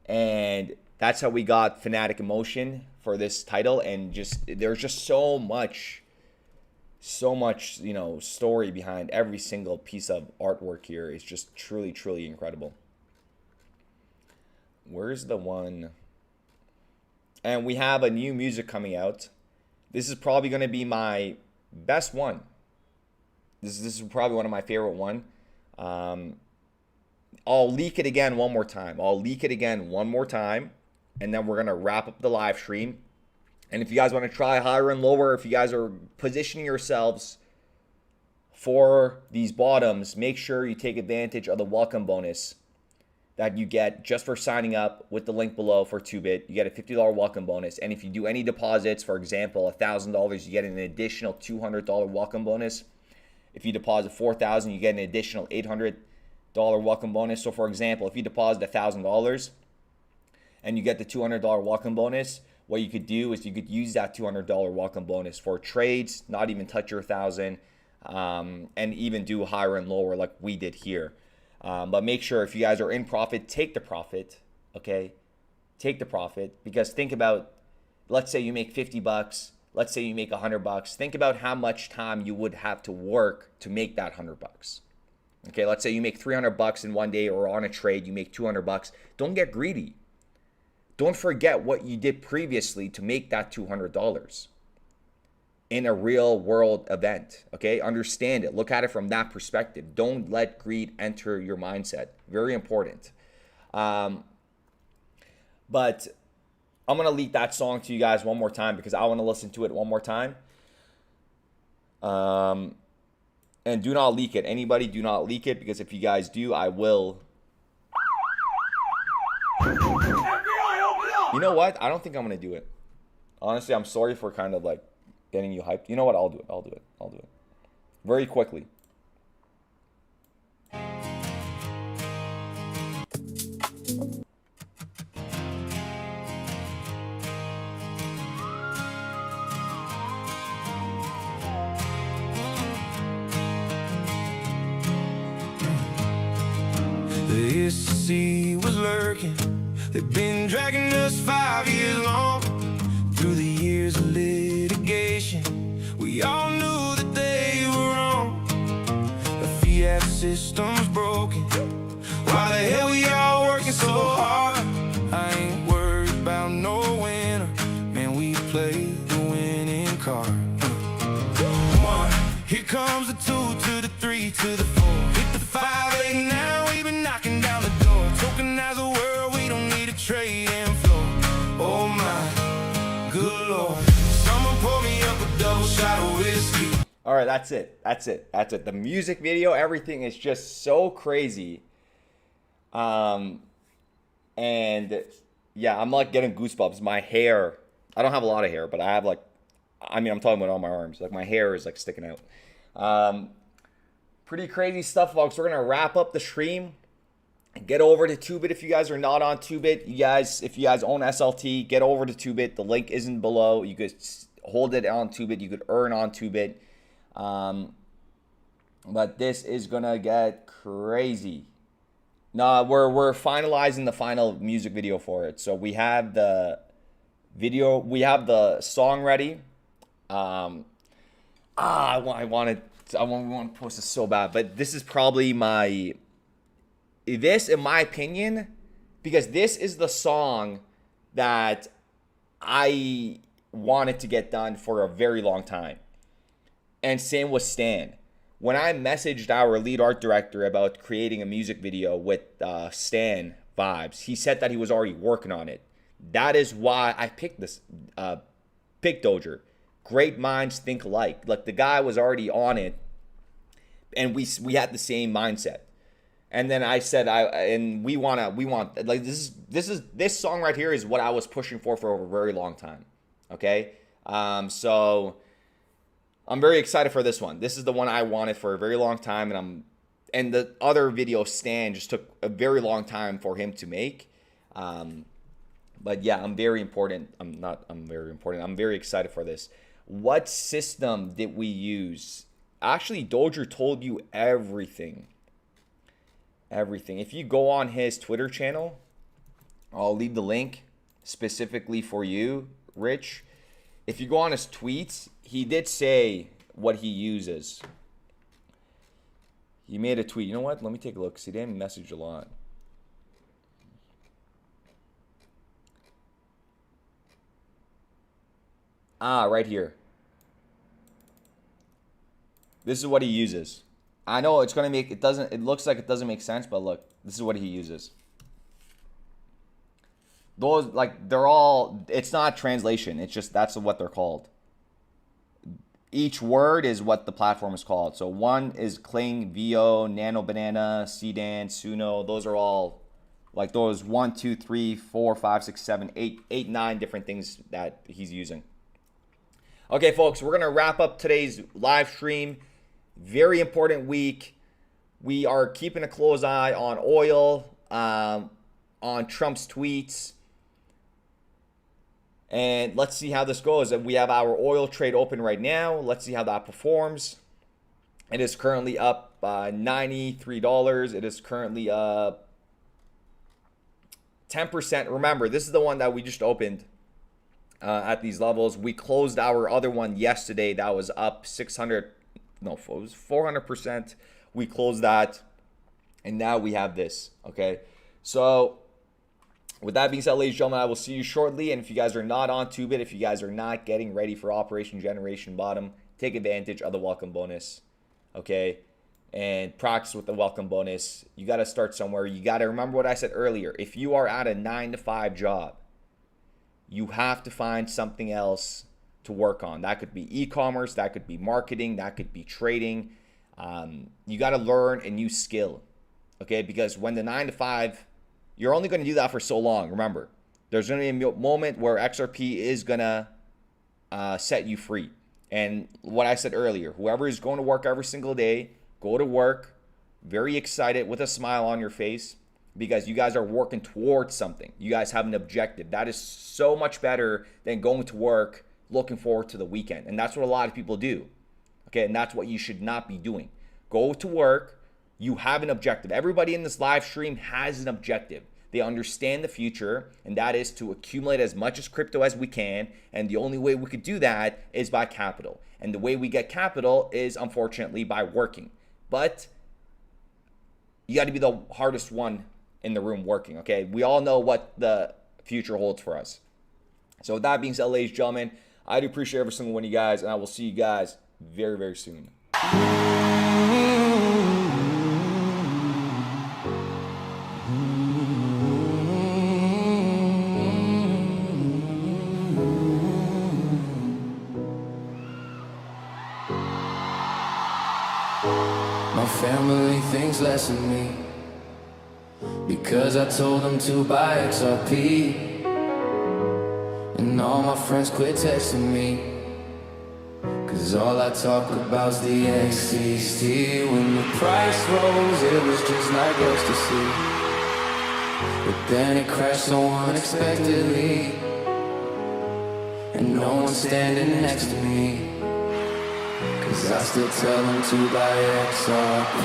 and that's how we got Fanatic Emotion for this title. And there's just so much, you know, story behind every single piece of artwork here. It's just truly, truly incredible. Where's the one? And we have a new music coming out. This is probably going to be my best one. This is probably one of my favorite one. I'll leak it again one more time. And then we're going to wrap up the live stream. And if you guys want to try higher and lower, if you guys are positioning yourselves for these bottoms, make sure you take advantage of the welcome bonus that you get just for signing up with the link below for 2bit. You get a $50 welcome bonus. And if you do any deposits, for example, $1,000, you get an additional $200 welcome bonus. If you deposit $4,000, you get an additional $800 welcome bonus. So for example, if you deposit $1,000 and you get the $200 welcome bonus, what you could do is you could use that $200 welcome bonus for trades, not even touch your 1,000, and even do higher and lower like we did here. But make sure if you guys are in profit, take the profit, okay? Take the profit, because think about, let's say you make 50 bucks, let's say you make 100 bucks. Think about how much time you would have to work to make that 100 bucks. Okay, let's say you make 300 bucks in one day, or on a trade you make 200 bucks. Don't get greedy. Don't forget what you did previously to make that $200 in a real world event, okay? Understand it. Look at it from that perspective. Don't let greed enter your mindset. Very important. But I'm going to leak that song to you guys one more time because I want to listen to it one more time. And do not leak it. Anybody, do not leak it, because if you guys do, I will. You know what? I don't think I'm going to do it. Honestly, I'm sorry for kind of like getting you hyped. You know what? I'll do it. Very quickly. The sea was lurking. They've been dragging us 5 years long. Through the years of litigation, we all knew that they were wrong. The fiat system's broken. Why the hell we all working so hard? I ain't worried about no winner. Man, we played the winning card. 1 Here comes the 2 to the 3 to the 4. Hit the 5, 8 now, we've been knocking down the door. Tokenize the world, we don't need a trading floor. Oh my, good Lord. Someone pour me up a double shot of whiskey. All right, that's it. The music video, everything is just so crazy. And yeah, I'm like getting goosebumps. My hair, I don't have a lot of hair, but I have like, I mean, I'm talking about all my arms. Like my hair is like sticking out. Pretty crazy stuff, folks. We're gonna wrap up the stream. Get over to 2bit if you guys are not on 2bit. You guys, if you guys own SLT, get over to 2bit. The link isn't below. You could hold it on 2bit. You could earn on 2bit. But this is gonna get crazy. No, we're finalizing the final music video for it. So we have the video, we have the song ready. I want to post this so bad, but this is probably this in my opinion, because this is the song that I wanted to get done for a very long time. And same with Stan. When I messaged our lead art director about creating a music video with Stan vibes, he said that he was already working on it. That is why I picked this, picked Dojer. Great minds think alike. Like the guy was already on it, and we had the same mindset. And then I said, we want like this song right here is what I was pushing for a very long time. Okay, so I'm very excited for this one. This is the one I wanted for a very long time, and the other video, Stan, just took a very long time for him to make. But yeah, I'm very excited for this. What system did we use? Actually, Dojer told you everything. Everything. If you go on his Twitter channel, I'll leave the link specifically for you, Rich. If you go on his tweets, he did say what he uses. He made a tweet. You know what? Let me take a look. See, they didn't message a lot. Right here. This is what he uses. I know it's gonna make it doesn't. It looks like it doesn't make sense, but look, this is what he uses. Those like they're all. It's not translation. It's just that's what they're called. Each word is what the platform is called. So one is Kling, Vio, Nano Banana, Sedan, Suno. Those are all like those 1, 2, 3, 4, 5, 6, 7, 8, 9 different things that he's using. Okay, folks, we're gonna wrap up today's live stream. Very important week. We are keeping a close eye on oil, on Trump's tweets. And let's see how this goes. We have our oil trade open right now. Let's see how that performs. It is currently up $93. It is currently up 10%. Remember, this is the one that we just opened at these levels. We closed our other one yesterday. That was up 400%. We closed that, and now we have this. Okay, so with that being said, ladies and gentlemen, I will see you shortly. And if you guys are not on 2bit, if you guys are not getting ready for Operation Generation Bottom, take advantage of the welcome bonus. Okay, and practice with the welcome bonus. You got to start somewhere. You got to remember what I said earlier. If you are at a 9-to-5 job, you have to find something else to work on. That could be e-commerce, that could be marketing, that could be trading. You got to learn a new skill, okay? Because when the 9-to-5, you're only going to do that for so long. Remember, there's going to be a moment where XRP is going to set you free. And what I said earlier, whoever is going to work every single day, go to work very excited with a smile on your face, because you guys are working towards something. You guys have an objective. That is so much better than going to work looking forward to the weekend. And that's what a lot of people do. Okay, and that's what you should not be doing. Go to work. You have an objective. Everybody in this live stream has an objective. They understand the future, and that is to accumulate as much as crypto as we can. And the only way we could do that is by capital. And the way we get capital is, unfortunately, by working. But you got to be the hardest one in the room working, okay? We all know what the future holds for us. So with that being said, ladies and gentlemen, I do appreciate every single one of you guys, and I will see you guys very, very soon. family thinks less of me because I told them to buy XRP. And all my friends quit texting me cause all I talk about's the XCC. When the price rose, it was just like ecstasy, but then it crashed so unexpectedly, and no one's standing next to me, cause I still tell them to buy XRP.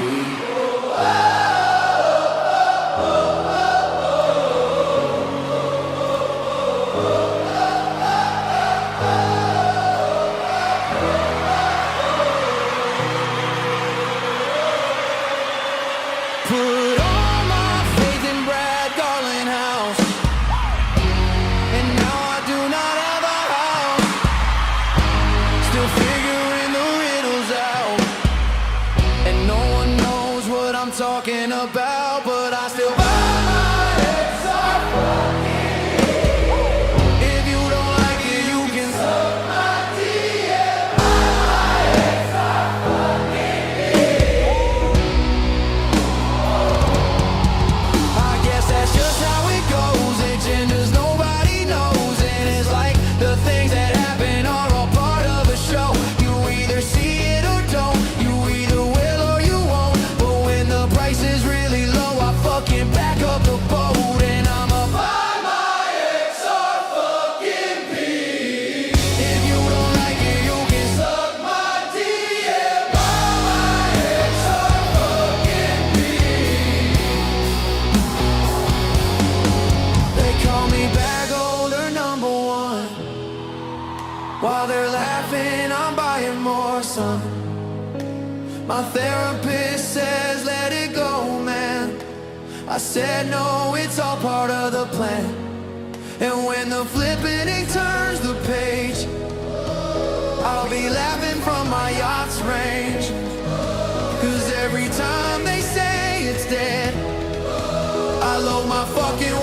Put all my faith in Brad Garland house, and now I do not have a house. Still figuring the riddles out, and no one knows what I'm talking about, but I still buy my XRP. If you don't like it, you can suck my DM. Buy my XRP. I guess that's just how it goes. Agendas nobody knows, and it's like the things that happen are all part of a show. You either see it or don't. You either will or you won't. But when the price is really low, I fucking back up the boat, and I'ma buy my XR fucking P. If you don't like it, you can suck my DM. Buy my XR fucking P. They call me bag holder number one. While they're laughing, I'm buying more, son. My therapist says let it go, man. I said no, it's all part of the plan. And when the flipping turns the page, I'll be laughing from my yacht's range. Cause every time they say it's dead, I load my fucking